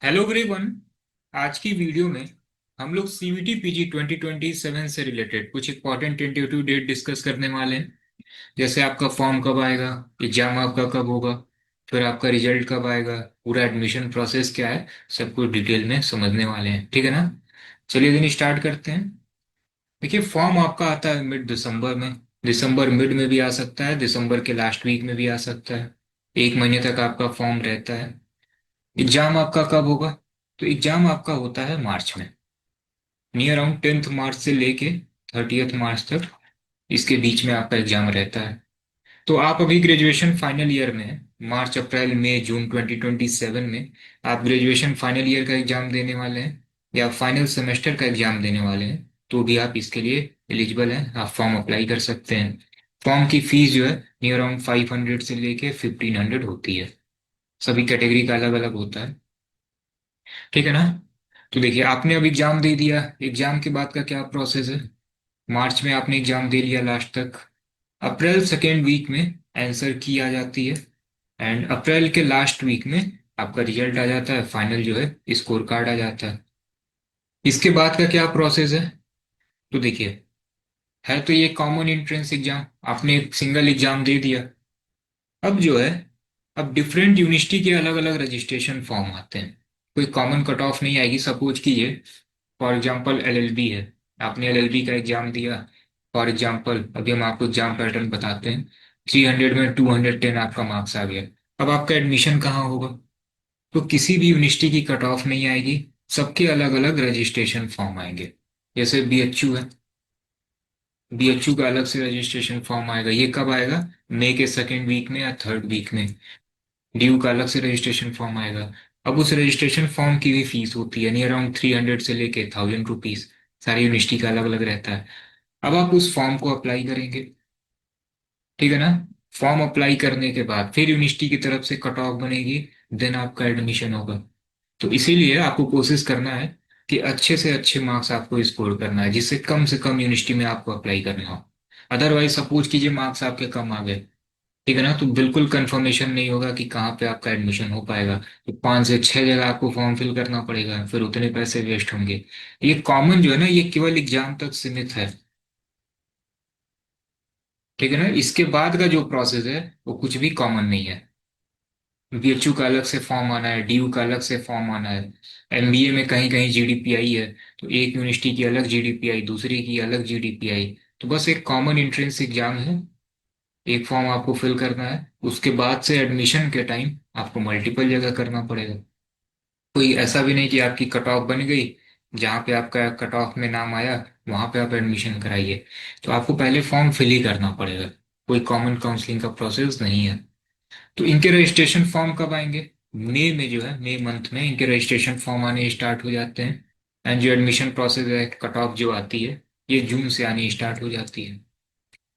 Hello everyone. आज की video में हम लोग सीवीटी पीजी 2027 से रिलेटेड कुछ इंपॉर्टेंट टेंटेटिव डेट डिस्कस करने वाले हैं। जैसे आपका फॉर्म कब आएगा, एग्जाम आपका कब होगा, फिर आपका रिजल्ट कब आएगा, पूरा एडमिशन प्रोसेस क्या है, सब कुछ डिटेल में समझने वाले हैं। ठीक है ना? चलिए दिन स्टार्ट करते हैं। देखिए, फॉर्म आपका आता है मिड दिसंबर में। दिसंबर मिड में भी आ सकता है, दिसंबर के लास्ट वीक में भी आ सकता है। एक महीने तक आपका फॉर्म रहता है। एग्जाम आपका कब होगा? तो एग्जाम आपका होता है मार्च में, नियर अराउंड 10th मार्च से लेके 30th मार्च तक, इसके बीच में आपका एग्जाम रहता है। तो आप अभी ग्रेजुएशन फाइनल ईयर में हैं। मार्च अप्रैल मई जून 2027 में आप ग्रेजुएशन फाइनल ईयर का एग्जाम देने वाले हैं या फाइनल सेमेस्टर का एग्जाम देने वाले हैं, तो भी आप इसके लिए एलिजिबल हैं, आप फॉर्म अप्लाई कर सकते हैं। फॉर्म की फीस जो है नियर अराउंड 500 से लेके 1500 होती है। सभी कैटेगरी का अलग अलग होता है। ठीक है ना? तो देखिए, आपने अब एग्जाम दे दिया। एग्जाम के बाद का क्या प्रोसेस है? मार्च में आपने एग्जाम दे लिया लास्ट तक। अप्रैल सेकेंड वीक में आंसर की आ जाती है, एंड अप्रैल के लास्ट वीक में आपका रिजल्ट आ जाता है, फाइनल जो है स्कोर कार्ड आ जाता है। इसके बाद का क्या प्रोसेस है? तो देखिए, है तो ये कॉमन एंट्रेंस एग्जाम, आपने एक सिंगल एग्जाम दे दिया। अब जो है, अब डिफरेंट यूनिवर्सिटी के अलग अलग रजिस्ट्रेशन फॉर्म आते हैं। कोई कॉमन कट ऑफ नहीं आएगी। सपोज कीजिए, फॉर एग्जाम्पल एलएलबी है, आपने एलएलबी का एग्जाम दिया। फॉर एग्जाम्पल अभी हम आपको एग्जाम पैटर्न बताते हैं। 300 में 210 आपका मार्क्स आ गया। अब आपका एडमिशन कहाँ होगा? तो किसी भी यूनिवर्सिटी की कट ऑफ नहीं आएगी, सबके अलग अलग रजिस्ट्रेशन फॉर्म आएंगे। जैसे बीएचयू है, बीएचयू का अलग से रजिस्ट्रेशन फॉर्म आएगा। ये कब आएगा? मई के सेकेंड वीक में या थर्ड वीक में। ड्यू का अलग से रजिस्ट्रेशन फॉर्म आएगा। अब उस रजिस्ट्रेशन फॉर्म की भी फीस होती है, नियर अराउंड 300 से लेके 1000 रुपीज। सारी यूनिवर्सिटी का अलग अलग रहता है। अब आप उस फॉर्म को अप्लाई करेंगे। ठीक है ना? फॉर्म अप्लाई करने के बाद फिर यूनिवर्सिटी की तरफ से कट ऑफ बनेगी, देन आपका एडमिशन होगा। तो इसीलिए आपको कोशिश करना है कि अच्छे से अच्छे मार्क्स आपको स्कोर करना है, जिससे कम से कम यूनिवर्सिटी में आपको अप्लाई करना हो। अदरवाइज सपोज कीजिए मार्क्स आपके कम आ गए, ठीक है ना, तो बिल्कुल कंफर्मेशन नहीं होगा कि कहाँ पे आपका एडमिशन हो पाएगा। तो 5 से 6 जगह आपको फॉर्म फिल करना पड़ेगा, फिर उतने पैसे वेस्ट होंगे। ये कॉमन जो है ना, ये केवल एग्जाम तक सीमित है। ठीक है ना? इसके बाद का जो प्रोसेस है वो कुछ भी कॉमन नहीं है। बीएचयू का अलग से फॉर्म आना है, डीयू का अलग से फॉर्म आना है। एमबीए में कहीं कहीं जीडीपीआई है, तो एक यूनिवर्सिटी की अलग जीडीपीआई, दूसरी की अलग जीडीपीआई। तो बस एक कॉमन एंट्रेंस एग्जाम है, एक फॉर्म आपको फिल करना है। उसके बाद से एडमिशन के टाइम आपको मल्टीपल जगह करना पड़ेगा। कोई ऐसा भी नहीं कि आपकी कट ऑफ बन गई, जहाँ पे आपका कट ऑफ में नाम आया वहां पे आप एडमिशन कराइए। तो आपको पहले फॉर्म फिल ही करना पड़ेगा। कोई कॉमन काउंसलिंग का प्रोसेस नहीं है। तो इनके रजिस्ट्रेशन फॉर्म कब आएंगे? मई में जो है, मई मंथ में इनके रजिस्ट्रेशन फॉर्म आने स्टार्ट हो जाते हैं। एंड जो एडमिशन प्रोसेस है, कट ऑफ जो आती है, ये जून से आनी स्टार्ट हो जाती है।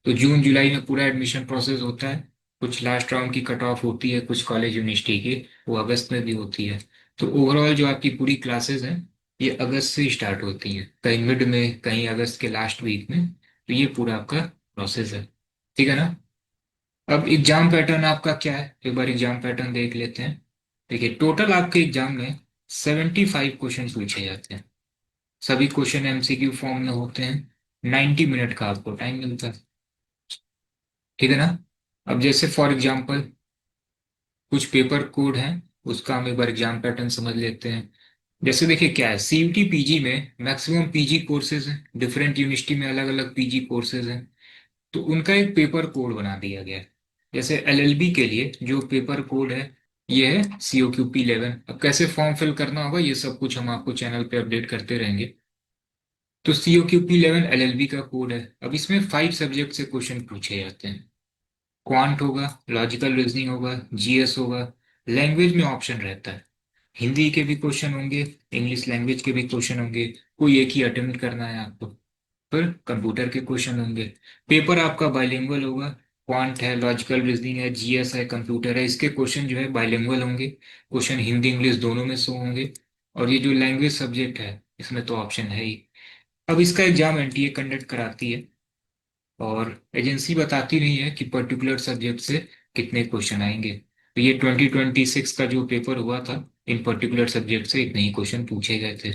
तो जून जुलाई में पूरा एडमिशन प्रोसेस होता है। कुछ लास्ट राउंड की कट ऑफ होती है, कुछ कॉलेज यूनिवर्सिटी की वो अगस्त में भी होती है। तो ओवरऑल जो आपकी पूरी क्लासेस हैं, ये अगस्त से स्टार्ट होती हैं, कहीं मिड में, कहीं अगस्त के लास्ट वीक में। तो ये पूरा आपका प्रोसेस है। ठीक है ना? अब एग्जाम पैटर्न आपका क्या है, एक बार एग्जाम पैटर्न देख लेते हैं। देखिए, टोटल आपके एग्जाम में 75 क्वेश्चन पूछे जाते हैं। सभी क्वेश्चन एमसीक्यू फॉर्म में होते हैं। 90 मिनट का आपको टाइम मिलता है। ठीक है ना? अब जैसे फॉर एग्जांपल कुछ पेपर कोड हैं, उसका हम एक बार एग्जाम पैटर्न समझ लेते हैं। जैसे देखिए, क्या है, सीयूटी पीजी में मैक्सिमम पीजी कोर्सेज हैं, डिफरेंट यूनिवर्सिटी में अलग अलग पीजी कोर्सेज हैं। तो उनका एक पेपर कोड बना दिया गया है। जैसे एलएलबी के लिए जो पेपर कोड है, ये है COQP11। अब कैसे फॉर्म फिल करना होगा, ये सब कुछ हम आपको चैनल पे अपडेट करते रहेंगे। तो COQP11 एलएलबी का कोड है। अब इसमें 5 सब्जेक्ट से क्वेश्चन पूछे जाते हैं। क्वांट होगा, लॉजिकल रीजनिंग होगा, जीएस होगा। लैंग्वेज में ऑप्शन रहता है, हिंदी के भी क्वेश्चन होंगे, इंग्लिश लैंग्वेज के भी क्वेश्चन होंगे। कोई एक ही अटेम्प्ट करना है आपको। फिर कंप्यूटर के क्वेश्चन होंगे। पेपर आपका बाइलिंगुअल होगा। क्वांट है, लॉजिकल रीजनिंग है, जीएस है, कंप्यूटर है, इसके क्वेश्चन जो है बाइलिंगुअल होंगे। क्वेश्चन हिंदी इंग्लिश दोनों में शो होंगे। और ये जो लैंग्वेज सब्जेक्ट है, इसमें तो ऑप्शन है ही। अब इसका एग्जाम एनटीए कंडक्ट कराती है, और एजेंसी बताती नहीं है कि पर्टिकुलर सब्जेक्ट से कितने क्वेश्चन आएंगे। तो ये 2026 का जो पेपर हुआ था, इन पर्टिकुलर सब्जेक्ट से इतने ही क्वेश्चन पूछे गए थे।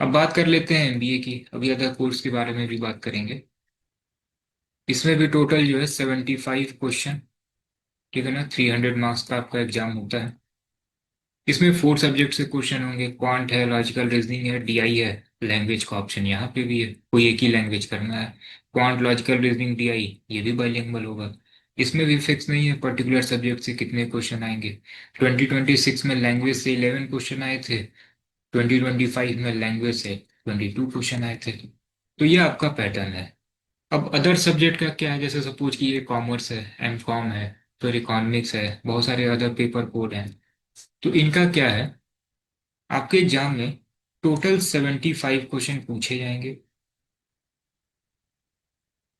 अब बात कर लेते हैं एमबीए की, अभी अदर कोर्स के बारे में भी बात करेंगे। इसमें भी टोटल जो है 75 क्वेश्चन, ठीक है ना, 300 मार्क्स का आपका एग्जाम होता है। इसमें 4 सब्जेक्ट से क्वेश्चन होंगे, क्वांट है, लॉजिकल रीजनिंग है, डीआई है, लैंग्वेज का ऑप्शन यहाँ पे भी है, कोई एक ही लैंग्वेज करना है। क्वांट, लॉजिकल रीजनिंग, डीआई, ये भी बाइलिंगुअल होगा। इसमें भी फिक्स नहीं है पर्टिकुलर सब्जेक्ट से कितने क्वेश्चन आएंगे। 2026 में लैंग्वेज से 11 क्वेश्चन आए थे, 2025 में लैंग्वेज से 22 क्वेश्चन आए थे। तो ये आपका पैटर्न है। अब अदर सब्जेक्ट का क्या है, जैसे सपोज कि ये कॉमर्स है, एम कॉम है, फिर इकोनॉमिक्स है, बहुत सारे अदर पेपर कोड हैं। तो इनका क्या है, आपके एग्जाम में टोटल 75 क्वेश्चन पूछे जाएंगे।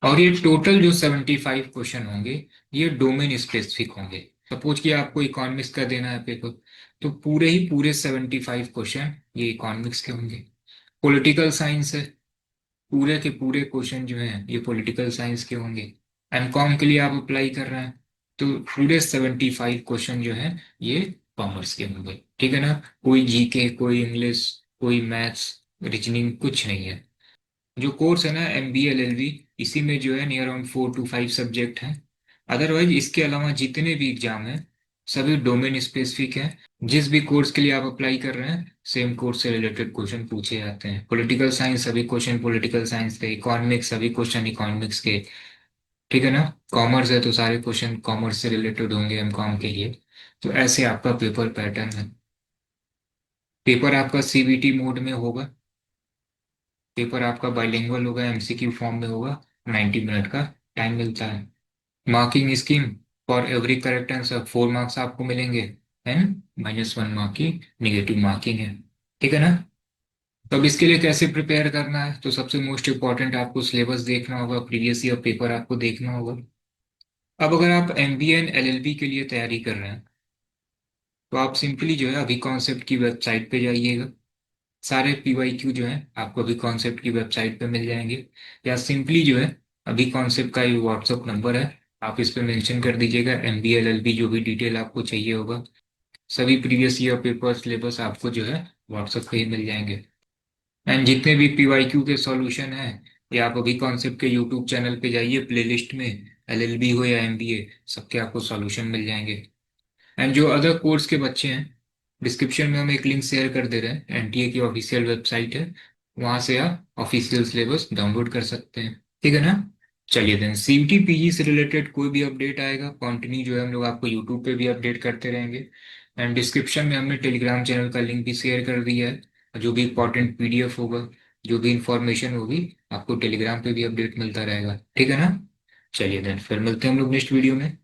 और ये टोटल जो 75 क्वेश्चन होंगे, ये डोमेन स्पेसिफिक होंगे। सपोज कि आपको इकोनॉमिक्स का देना है पेपर, तो पूरे ही पूरे 75 क्वेश्चन ये इकोनॉमिक्स के होंगे। पॉलिटिकल साइंस है, पूरे के पूरे क्वेश्चन जो हैं ये पॉलिटिकल साइंस के होंगे। एमकॉम के लिए आप अप्लाई कर रहे हैं, तो पूरे 75 क्वेश्चन जो हैं ये कॉमर्स के होंगे, ठीक है ना। कोई जीके, कोई इंग्लिश, कोई मैथ्स, रीजनिंग कुछ नहीं है। जो कोर्स है ना एमबीए एलएलबी, इसी में जो है नियर अराउंड 4 to 5 सब्जेक्ट हैं। अदरवाइज इसके अलावा जितने भी एग्जाम हैं सभी डोमेन स्पेसिफिक हैं। जिस भी कोर्स के लिए आप अप्लाई कर रहे हैं सेम कोर्स से रिलेटेड क्वेश्चन पूछे जाते हैं। पॉलिटिकल साइंस सभी क्वेश्चन पॉलिटिकल साइंस के, इकोनॉमिक्स सभी क्वेश्चन इकोनॉमिक्स के, ठीक है ना। कॉमर्स है तो सारे क्वेश्चन कॉमर्स से रिलेटेड होंगे एमकॉम के लिए। तो ऐसे आपका पेपर पैटर्न है। पेपर आपका सीबीटी मोड में होगा। पेपर आपका बाइलिंगुअल होगा, एमसीक्यू फॉर्म में होगा। 90 मिनट का टाइम मिलता है। Marking scheme, for every correct answer 4 marks आपको मिलेंगे, एंड -1 मार्क की निगेटिव मार्किंग है, ठीक है ना। तो अब इसके लिए कैसे प्रिपेयर करना है, तो सबसे मोस्ट इम्पॉर्टेंट आपको सिलेबस देखना होगा, प्रीवियस ईयर पेपर आपको देखना होगा। अब अगर आप एमबीए एंड एलएलबी के लिए तैयारी कर रहे हैं, तो आप सिंपली जो है अभी कॉन्सेप्ट की वेबसाइट पे जाइएगा। सारे पीवाईक्यू जो है आपको अभी कॉन्सेप्ट की वेबसाइट पे मिल जाएंगे। या सिंपली जो है अभी कॉन्सेप्ट का ये व्हाट्सअप नंबर है, आप इस पे मेंशन कर दीजिएगा एमबीए एलएलबी जो भी डिटेल आपको चाहिए होगा। सभी प्रीवियस ईयर पेपर सिलेबस आपको जो है व्हाट्सएप पे ही मिल जाएंगे। एंड जितने भी पीवाईक्यू के सॉल्यूशन हैं, या आप अभी कॉन्सेप्ट के यूट्यूब चैनल पे जाइए, प्लेलिस्ट में एलएलबी हो या एमबीए, सबके आपको सॉल्यूशन मिल जाएंगे। एंड जो अदर कोर्स के बच्चे हैं, डिस्क्रिप्शन में हम एक लिंक शेयर कर दे रहे हैं, एनटीए की ऑफिशियल वेबसाइट है, वहां से आप ऑफिशियल सिलेबस डाउनलोड कर सकते हैं, ठीक है ना। चलिए देन, सीयूटी पीजी से रिलेटेड कोई भी अपडेट आएगा कंटिन्यू जो है हम लोग आपको यूट्यूब पे भी अपडेट करते रहेंगे। एंड डिस्क्रिप्शन में हमने टेलीग्राम चैनल का लिंक भी शेयर कर दिया है। जो भी इंपॉर्टेंट पीडीएफ होगा, जो भी इंफॉर्मेशन होगी, आपको टेलीग्राम पे भी अपडेट मिलता रहेगा, ठीक है ना। चलिए देन, फिर मिलते हैं हम लोग नेक्स्ट वीडियो में।